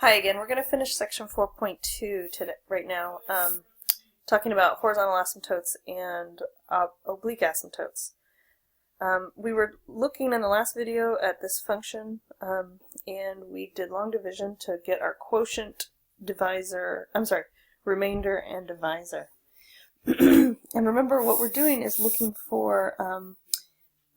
Hi again. We're going to finish section 4.2 today, right now, talking about horizontal asymptotes and oblique asymptotes. We were looking in the last video at this function, and we did long division to get our quotient, remainder and divisor. And remember, what we're doing is looking for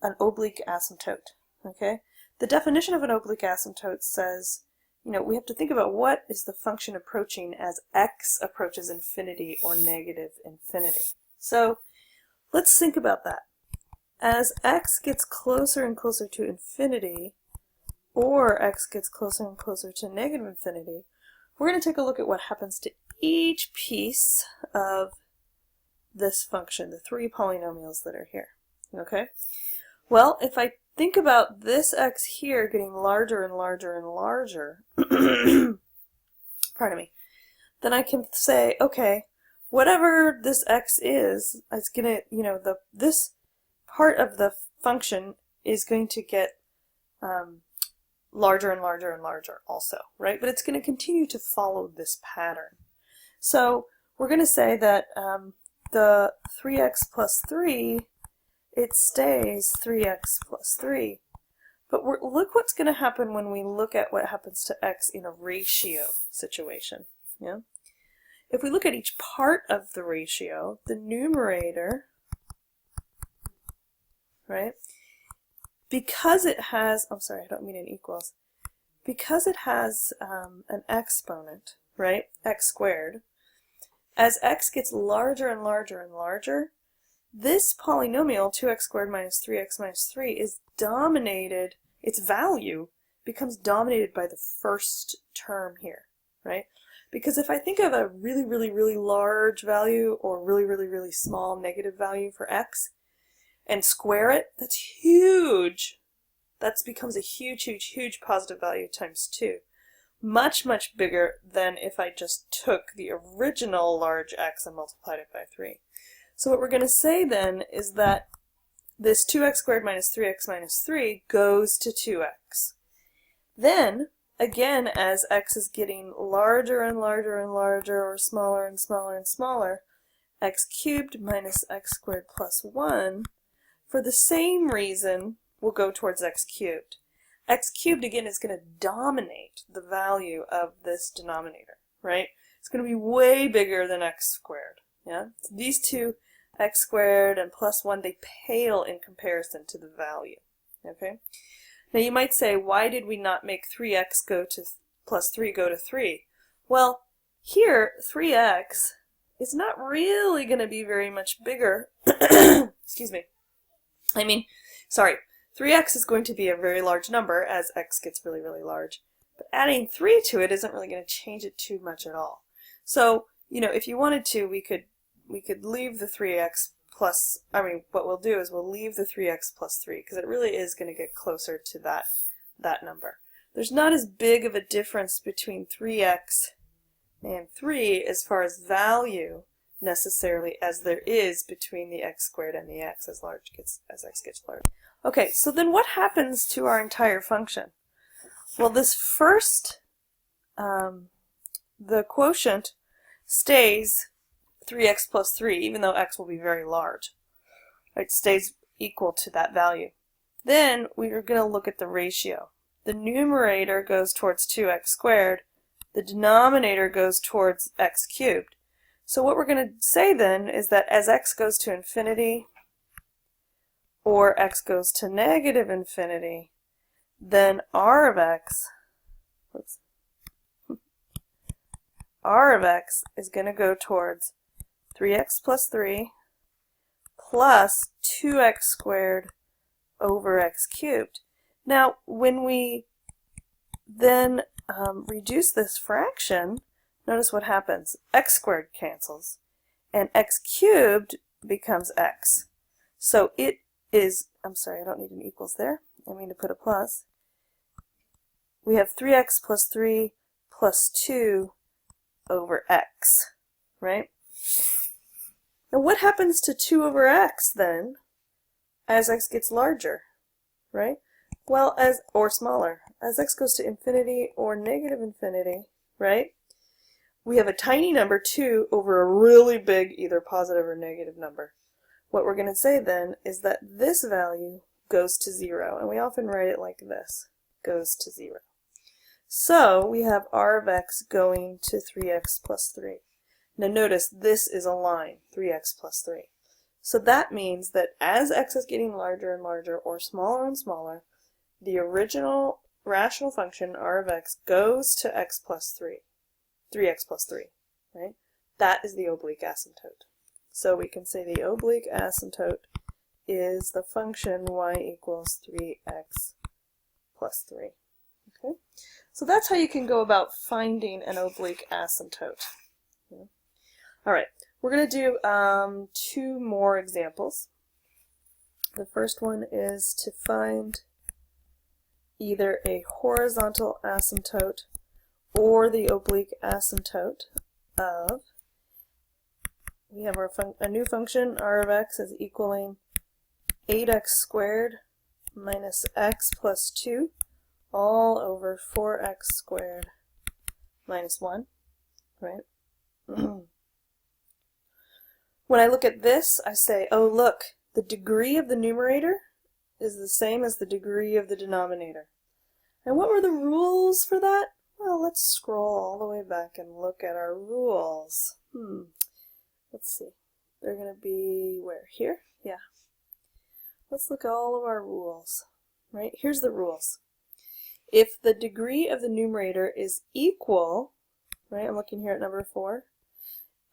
an oblique asymptote. Okay? The definition of an oblique asymptote says, we have to think about what is the function approaching as x approaches infinity or negative infinity. So let's think about that. As x gets closer and closer to infinity, or x gets closer and closer to negative infinity, we're going to take a look at what happens to each piece of this function, the three polynomials that are here. Okay? Well, if I think about this x here getting larger and larger and larger, pardon me, then I can say, okay, whatever this x is, it's gonna, this part of the function is going to get larger and larger and larger also, right? But it's going to continue to follow this pattern. So we're going to say that the 3x plus 3, it stays 3x plus 3. But look what's going to happen when we look at what happens to x in a ratio situation. Yeah? If we look at each part of the ratio, the numerator, right, because it has, I'm sorry, I don't mean an equals, because it has an exponent, right, x squared, as x gets larger and larger and larger, this polynomial, 2x squared minus 3x minus 3, is dominated, its value becomes dominated by the first term here, right? Because if I think of a really, really, really large value or really, really, really small negative value for x and square it, that's huge. That becomes a huge, huge, huge positive value times 2. Much, much bigger than if I just took the original large x and multiplied it by 3. So what we're going to say then is that this 2x squared minus 3x minus 3 goes to 2x. Then, again, as x is getting larger and larger and larger, or smaller and smaller and smaller, x cubed minus x squared plus 1, for the same reason, will go towards x cubed. X cubed, again, is going to dominate the value of this denominator, right? It's going to be way bigger than x squared. Yeah? So these two, x squared and plus 1, they pale in comparison to the value. Okay? Now you might say, why did we not make 3x go to plus 3 go to 3? Well, here 3x is not really going to be very much bigger. Excuse me. 3x is going to be a very large number as x gets really, really large. But adding 3 to it isn't really going to change it too much at all. So, if you wanted to, we could leave the 3x plus, what we'll do is we'll leave the 3x plus 3, because it really is going to get closer to that number. There's not as big of a difference between 3x and 3 as far as value necessarily as there is between the x squared and the x as x gets large. Okay, so then what happens to our entire function? Well, this first, the quotient stays 3x plus 3, even though x will be very large. It stays equal to that value. Then we are going to look at the ratio. The numerator goes towards 2x squared. The denominator goes towards x cubed. So what we're going to say then is that as x goes to infinity or x goes to negative infinity, then r of x is going to go towards 3x plus 3 plus 2x squared over x cubed. Now, when we then reduce this fraction, notice what happens. X squared cancels, and x cubed becomes x. So it is, I'm sorry, I don't need an equals there. I mean to put a plus. We have 3x plus 3 plus 2 over x, right? Now what happens to 2 over x then as x gets larger, right? Well, or smaller, as x goes to infinity or negative infinity, right? We have a tiny number 2 over a really big either positive or negative number. What we're going to say then is that this value goes to 0, and we often write it like this, goes to 0. So we have r of x going to 3x plus 3. Now notice this is a line, 3x plus 3. So that means that as x is getting larger and larger or smaller and smaller, the original rational function r of x goes to x plus 3, 3x plus 3, right? That is the oblique asymptote. So we can say the oblique asymptote is the function y equals 3x plus 3. Okay? So that's how you can go about finding an oblique asymptote. Yeah. All right, we're going to do 2 more examples. The first one is to find either a horizontal asymptote or the oblique asymptote of, we have a new function, r of x is equaling 8x squared minus x plus 2 all over 4x squared minus 1, right? When I look at this, I say, oh look, the degree of the numerator is the same as the degree of the denominator. And what were the rules for that? Well, let's scroll all the way back and look at our rules. Let's see. They're going to be where? Here? Yeah. Let's look at all of our rules. Right? Here's the rules. If the degree of the numerator is equal, right, I'm looking here at number 4,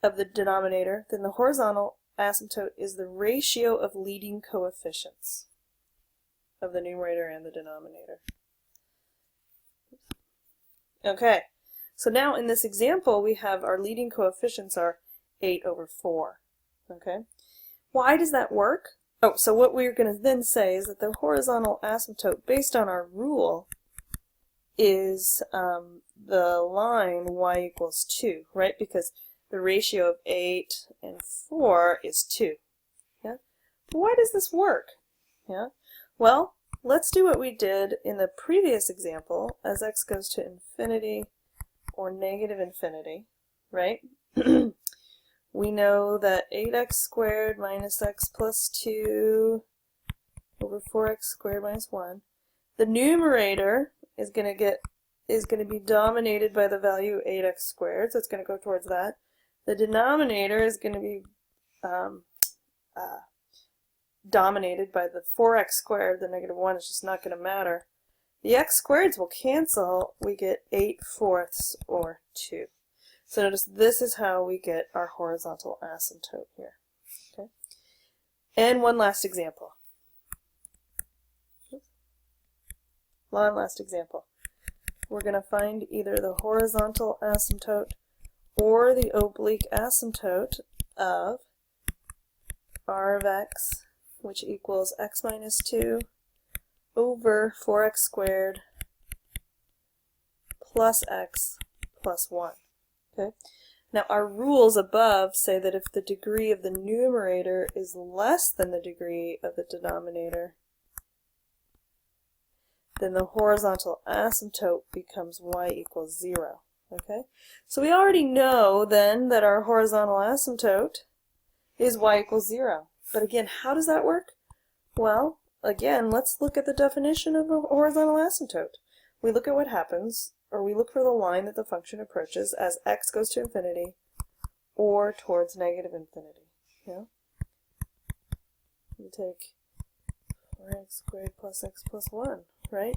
of the denominator, then the horizontal asymptote is the ratio of leading coefficients of the numerator and the denominator. Okay, so now in this example we have our leading coefficients are 8 over 4. Okay, why does that work? Oh, so what we're going to then say is that the horizontal asymptote, based on our rule, is the line y equals 2, right? Because the ratio of 8 and 4 is 2. Yeah? But why does this work? Yeah? Well, let's do what we did in the previous example as x goes to infinity or negative infinity, right? We know that 8x squared minus x plus 2 over 4x squared minus 1. The numerator is going to be dominated by the value 8x squared, so it's going to go towards that. The denominator is going to be dominated by the 4x squared. The negative 1 is just not going to matter. The x squareds will cancel. We get 8/4 or 2. So notice this is how we get our horizontal asymptote here. Okay. And one last example. One last example. We're going to find either the horizontal asymptote or the oblique asymptote of r of x, which equals x minus 2 over 4x squared plus x plus 1. Okay. Now our rules above say that if the degree of the numerator is less than the degree of the denominator, then the horizontal asymptote becomes y equals 0. Okay? So we already know then that our horizontal asymptote is y equals 0. But again, how does that work? Well, again, let's look at the definition of a horizontal asymptote. We look at what happens, or we look for the line that the function approaches as x goes to infinity or towards negative infinity. Yeah? You take 4x squared plus x plus 1, right?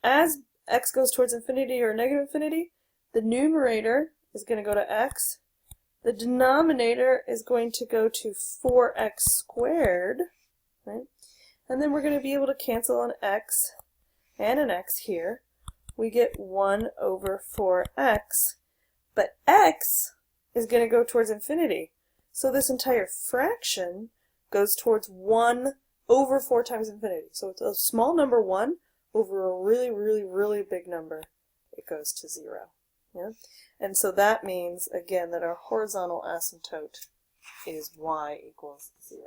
As x goes towards infinity or negative infinity, the numerator is going to go to x. The denominator is going to go to 4x squared, right? And then we're going to be able to cancel an x and an x here. We get 1 over 4x, but x is going to go towards infinity. So this entire fraction goes towards 1 over 4 times infinity. So it's a small number 1 over a really, really, really big number. It goes to 0. Yeah? And so that means, again, that our horizontal asymptote is y equals 0.